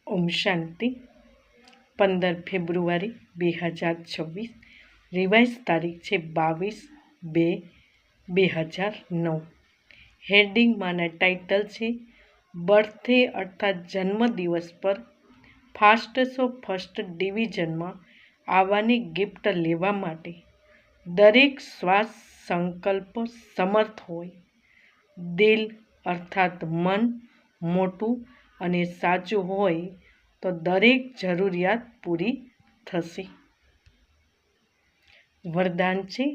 ઓમ શાંતિ 15 ફેબ્રુઆરી 2026 revise તારીખ છે 22/2/2009। હેડિંગમાંના title છે બર્થડે અર્થાત જન્મદિવસ પર ફર્સ્ટ ડિવિઝનમાં આવવાની ગિફ્ટ લેવા માટે દરેક શ્વાસ સંકલ્પ સમર્થ હોય। દિલ અર્થાત મન મોટું અને સાચું હોય તો દરેક જરૂરિયાત પૂરી થશે। વરદાન છે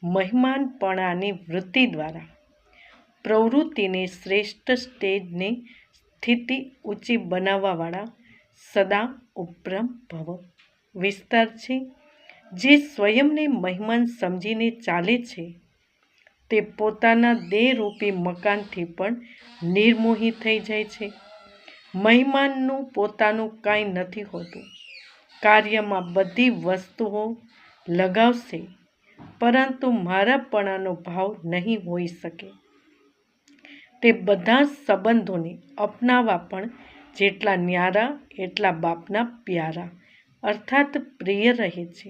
મહેમાનપણાની વૃત્તિ દ્વારા પ્રવૃત્તિને શ્રેષ્ઠ સ્ટેજને સ્થિતિ ઊંચી બનાવવાવાળા સદા ઉપરમ ભવ। વિસ્તાર છે જે સ્વયંને મહેમાન સમજીને ચાલે છે તે પોતાના દેહરૂપી મકાનથી પણ નિર્મોહી થઈ જાય છે। મહેમાનનું પોતાનું કાંઈ નથી હોતું। કાર્યમાં બધી વસ્તુઓ લગાવશે પરંતુ મારાપણાનો ભાવ નહીં હોઈ શકે। તે બધા સંબંધોને અપનાવવા પણ જેટલા ન્યારા એટલા બાપના પ્યારા અર્થાત પ્રિય રહે છે।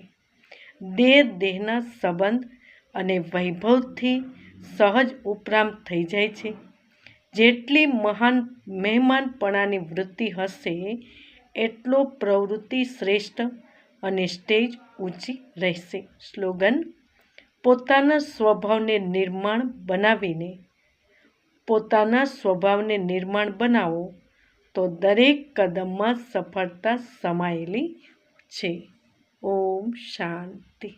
દેહના સંબંધ અને વૈભવથી સહજ ઉપરામ થઈ જાય છે। જેટલી મહાન મહેમાનપણાની વૃત્તિ હશે એટલો પ્રવૃત્તિ શ્રેષ્ઠ અને સ્ટેજ ઊંચી રહેશે। સ્લોગન પોતાના સ્વભાવને નિર્માણ બનાવો તો દરેક કદમમાં સફળતા સમાયેલી છે। ઓમ શાંતિ।